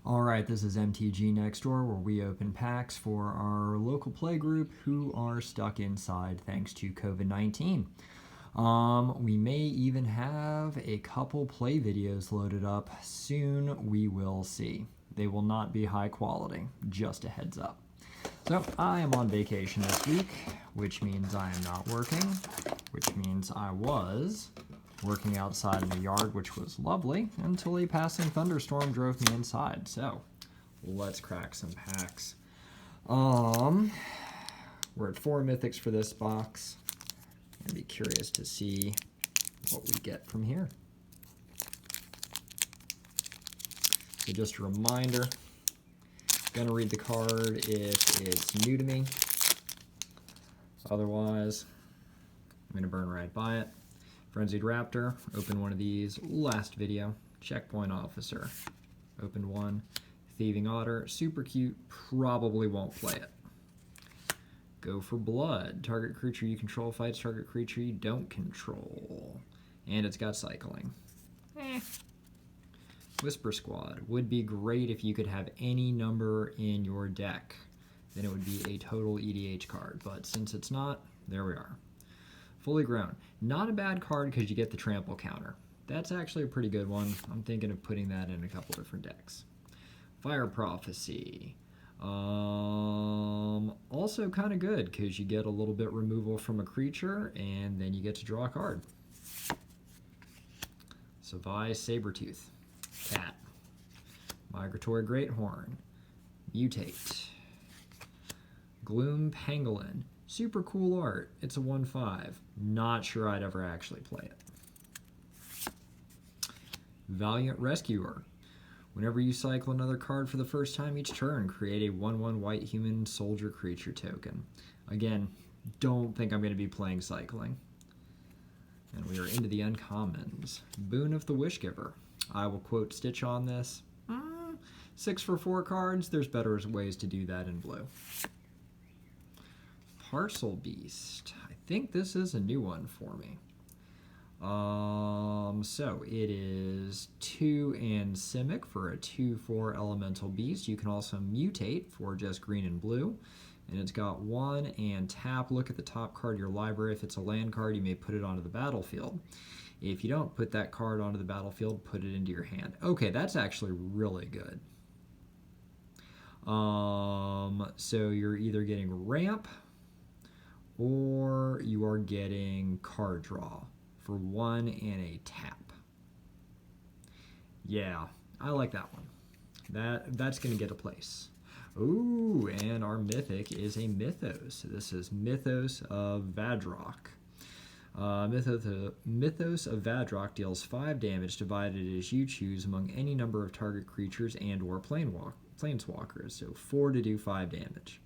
Alright, this is MTG Next Door, where we open packs for our local play group who are stuck inside thanks to COVID-19. We may even have a couple play videos loaded up soon. We will see. They will not be high quality, just a heads up. So I am on vacation this week, which means I am not working, which means I was working outside in the yard, which was lovely, until a passing thunderstorm drove me inside. So let's crack some packs. We're at 4 mythics for this box. I'd be curious to see what we get from here. So just a reminder, gonna read the card if it's new to me. Otherwise, I'm gonna burn right by it. Frenzied Raptor, opened one of these last video. Checkpoint Officer, opened one. Thieving Otter, super cute, probably won't play it. Go for Blood, target creature you control fights target creature you don't control. And it's got cycling. Whisper Squad, would be great if you could have any number in your deck. Then it would be a total EDH card, but since it's not, there we are. Fully Grown, not a bad card because you get the trample counter. That's actually a pretty good one. I'm thinking of putting that in a couple different decks. Fire Prophecy, also kind of good because you get a little bit removal from a creature and then you get to draw a card. Savai Sabertooth, Cat. Migratory Greathorn, Mutate. Gloom Pangolin, super cool art. It's a 1/5. Not sure I'd ever actually play it. Valiant Rescuer. Whenever you cycle another card for the first time each turn, create a 1/1 white human soldier creature token. Again, don't think I'm going to be playing cycling. And we are into the uncommons. Boon of the Wishgiver. I will quote Stitch on this. 6 for 4 cards. There's better ways to do that in blue. Parcel Beast. I think this is a new one for me. So it is 2 and Simic for a 2/4 elemental beast. You can also mutate for just green and blue. And it's got 1 and tap. Look at the top card of your library. If it's a land card, you may put it onto the battlefield. If you don't put that card onto the battlefield, put it into your hand. Okay, that's actually really good. So you're either getting ramp or you are getting card draw for 1 and a tap. Yeah, I like that one. That's going to get a place. Ooh, and our mythic is a Mythos. This is Mythos of Vadrok. Mythos of Vadrok deals 5 damage divided as you choose among any number of target creatures and or planeswalkers. So 4 to do 5 damage.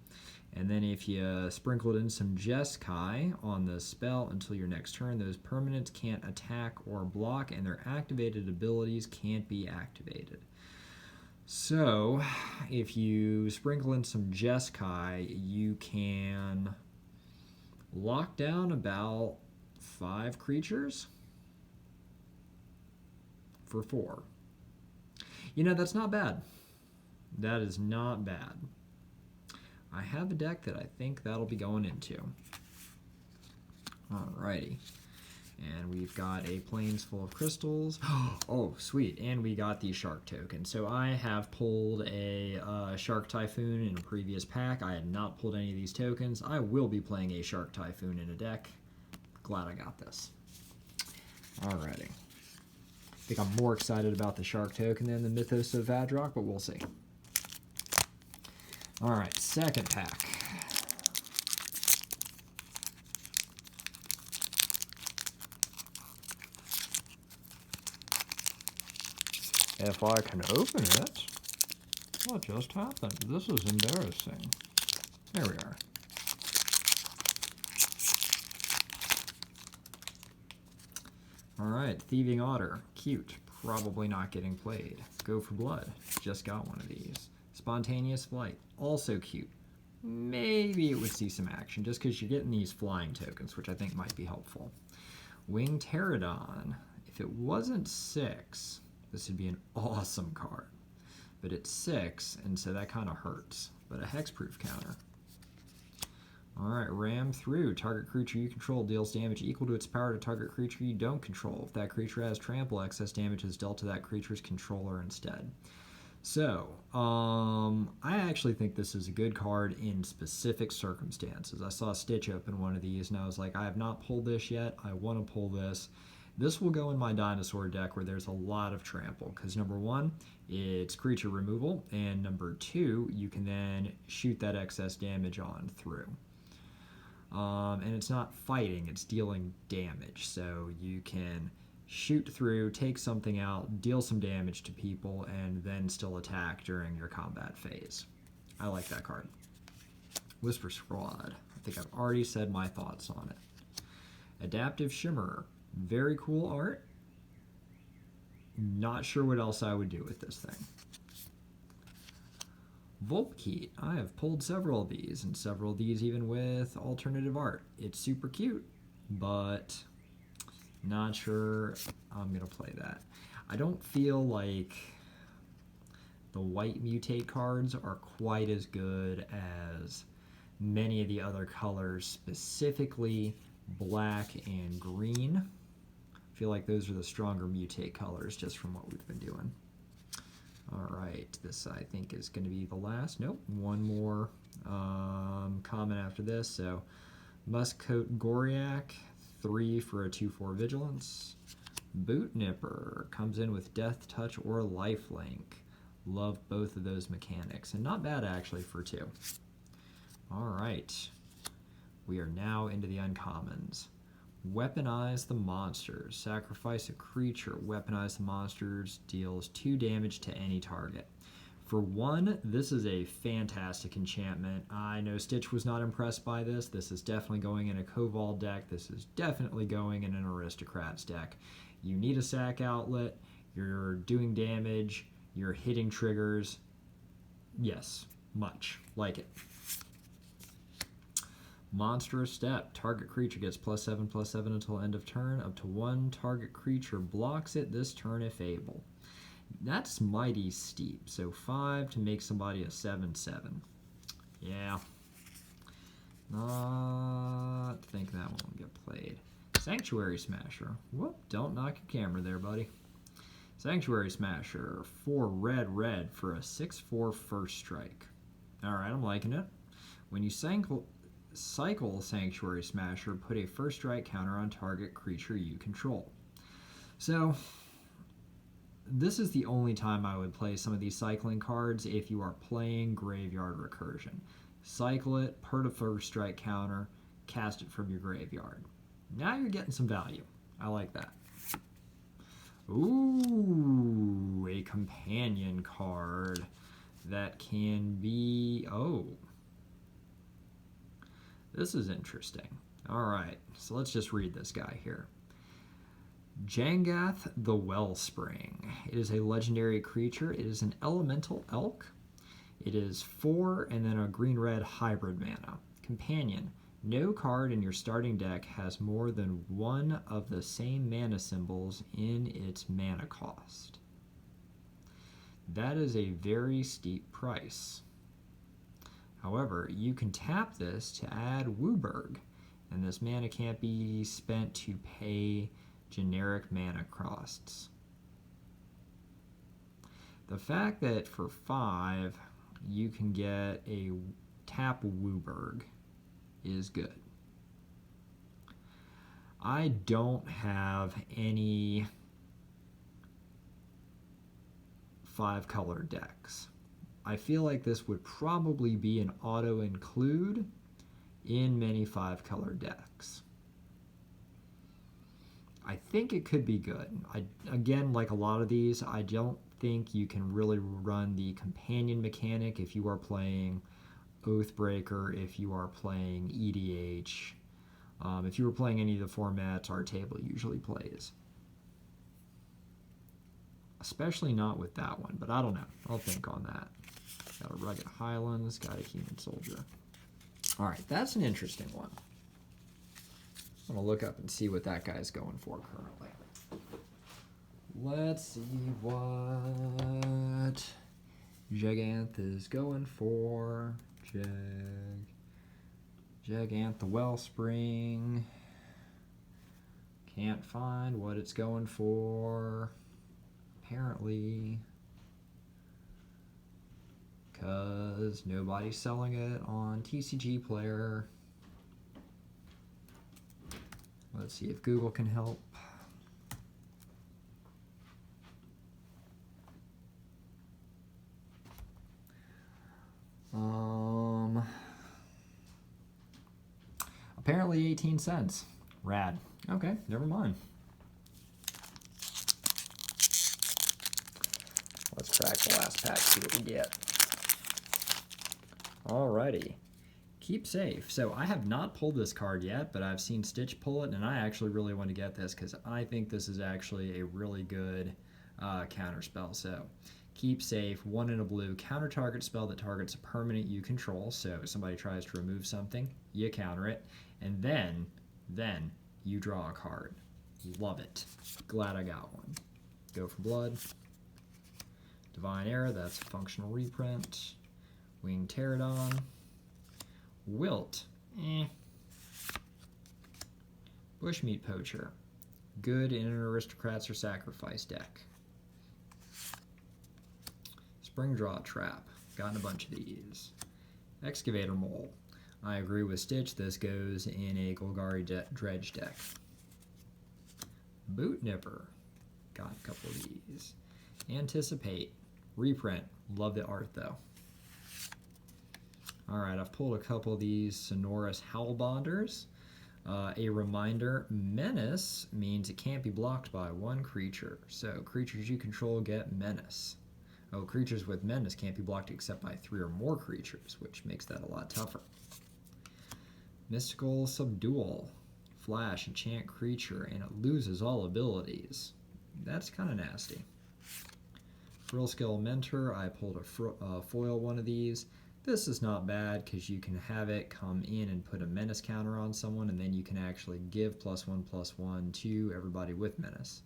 And then if you sprinkled in some Jeskai on the spell until your next turn, those permanents can't attack or block, and their activated abilities can't be activated. So if you sprinkle in some Jeskai, you can lock down about 5 creatures for 4. You know, that's not bad. That is not bad. I have a deck that I think that'll be going into. Alrighty. And we've got a Plains full of crystals. Oh, sweet. And we got the Shark token. So I have pulled a Shark Typhoon in a previous pack. I had not pulled any of these tokens. I will be playing a Shark Typhoon in a deck. Glad I got this. Alrighty. I think I'm more excited about the Shark token than the Mythos of Vadrok, but we'll see. Alright, second pack. If I can open it, what just happened? This is embarrassing. There we are. Alright, Thieving Otter. Cute. Probably not getting played. Go for Blood. Just got one of these. Spontaneous Flight. Also cute. Maybe it would see some action just because you're getting these flying tokens, which I think might be helpful. Winged Pterodon. If it wasn't 6, this would be an awesome card. but it's 6, and so that kind of hurts. But a hexproof counter. Alright, ram through. Target creature you control deals damage equal to its power to target creature you don't control. If that creature has trample, excess damage is dealt to that creature's controller instead. So, I actually think this is a good card in specific circumstances. I saw Stitch open one of these, and I was like, I have not pulled this yet. I want to pull this. This will go in my dinosaur deck where there's a lot of trample, because number 1, it's creature removal, and number 2, you can then shoot that excess damage on through. And it's not fighting, it's dealing damage. So you can shoot through, take something out, deal some damage to people, and then still attack during your combat phase. I like that card. Whisper Squad. I think I've already said my thoughts on it. Adaptive Shimmerer. Very cool art. Not sure what else I would do with this thing. Volpkeet. I have pulled several of these, and several of these even with alternative art. It's super cute, but not sure I'm going to play that. I don't feel like the white mutate cards are quite as good as many of the other colors, specifically black and green. I feel like those are the stronger mutate colors just from what we've been doing. Alright, this I think is going to be the last. Nope, one more comment after this. So, Muskcoat Goriak, 3 for a 2/4 Vigilance. Boot Nipper comes in with Death Touch or Lifelink. Love both of those mechanics, and not bad actually for 2. Alright, we are now into the uncommons. Weaponize the monsters. Sacrifice a creature. Weaponize the monsters. Deals 2 damage to any target. For 1, this is a fantastic enchantment. I know Stitch was not impressed by this. This is definitely going in a Koval deck. This is definitely going in an Aristocrats deck. You need a sack outlet. You're doing damage. You're hitting triggers. Yes, much like it. Monstrous Step. Target creature gets +7/+7 until end of turn. Up to 1 target creature blocks it this turn if able. That's mighty steep. So 5 to make somebody a 7/7. Yeah. Not thinking that one will get played. Sanctuary Smasher. Whoop, don't knock your camera there, buddy. Sanctuary Smasher. 4 red for a 6/4 first strike. Alright, I'm liking it. When you cycle Sanctuary Smasher, put a first strike counter on target creature you control. So, this is the only time I would play some of these cycling cards if you are playing Graveyard Recursion. Cycle it, put a first strike counter, cast it from your graveyard. Now you're getting some value. I like that. Ooh, a companion card that can be... Oh. This is interesting. Alright, so let's just read this guy here. Jangath the Wellspring. It is a legendary creature. It is an elemental elk. It is 4 and then a green-red hybrid mana. Companion. No card in your starting deck has more than 1 of the same mana symbols in its mana cost. That is a very steep price. However, you can tap this to add Wooburg, and this mana can't be spent to pay generic mana costs. The fact that for 5 you can get a tap Wooburg is good. I don't have any 5-color decks. I feel like this would probably be an auto-include in many 5-color decks. I think it could be good. Again, like a lot of these, I don't think you can really run the companion mechanic if you are playing Oathbreaker, if you are playing EDH, if you were playing any of the formats our table usually plays. Especially not with that one, but I don't know. I'll think on that. Got a Rugged Highlands, got a Human Soldier. Alright, that's an interesting one. I'm going to look up and see what that guy's going for currently. Let's see what Jaganth is going for Jaganth the Wellspring. Can't find what it's going for, apparently, because nobody's selling it on TCG Player. Let's see if Google can help. Apparently 18 cents. Rad. Okay, never mind. Let's crack the last pack, see what we get. Alrighty. Keep Safe. So I have not pulled this card yet, but I've seen Stitch pull it, and I actually really want to get this because I think this is actually a really good counter spell. So Keep Safe, 1 in a blue, counter target spell that targets a permanent you control. So if somebody tries to remove something, you counter it, and then you draw a card. Love it. Glad I got one. Go for Blood. Divine Era, that's a functional reprint. Winged Pterodon. Wilt. Bushmeat Poacher. Good in an Aristocrats or Sacrifice deck. Springdraw Trap. Gotten a bunch of these. Excavator Mole. I agree with Stitch. This goes in a Golgari Dredge deck. Boot Nipper. Got a couple of these. Anticipate. Reprint. Love the art though. Alright, I've pulled a couple of these Sonorous Howlbonders. A reminder, Menace means it can't be blocked by one creature. So creatures you control get Menace. Oh, creatures with Menace can't be blocked except by 3 or more creatures, which makes that a lot tougher. Mystical Subdual. Flash, enchant creature, and it loses all abilities. That's kind of nasty. Frillskill Mentor, I pulled a foil one of these. This is not bad because you can have it come in and put a Menace counter on someone, and then you can actually give +1/+1 to everybody with Menace.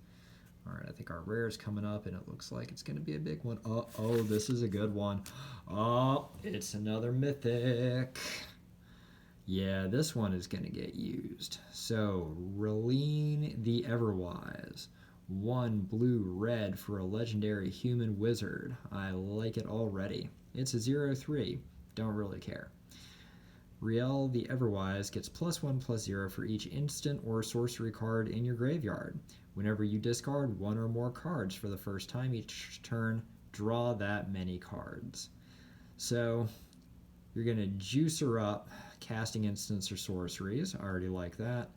Alright, I think our rare is coming up, and it looks like it's going to be a big one. Oh, this is a good one. Oh, it's another Mythic. Yeah, this one is going to get used. So, Reline the Everwise. 1 blue-red for a legendary human wizard. I like it already. It's a 0/3. Don't really care. Riel the Everwise gets +1/+0 for each instant or sorcery card in your graveyard. Whenever you discard 1 or more cards for the first time each turn, draw that many cards. So you're going to juice her up, casting instants or sorceries. I already like that.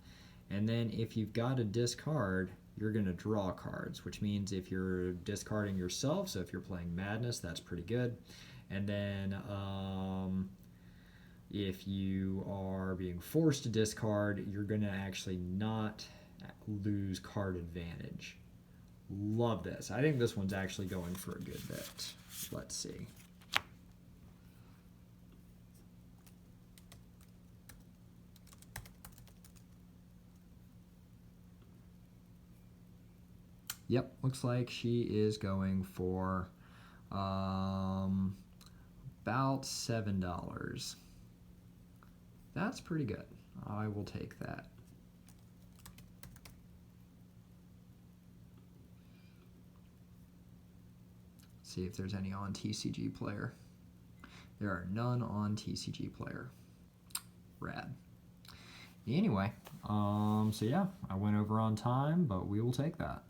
And then if you've got a discard, you're going to draw cards, which means if you're discarding yourself, so if you're playing Madness, that's pretty good. And then if you are being forced to discard, you're going to actually not lose card advantage. Love this. I think this one's actually going for a good bit. Let's see. Yep, looks like she is going for about $7. That's pretty good. I will take that. See if there's any on TCG Player. There are none on TCG Player. Rad. Anyway, so yeah, I went over on time, but we will take that.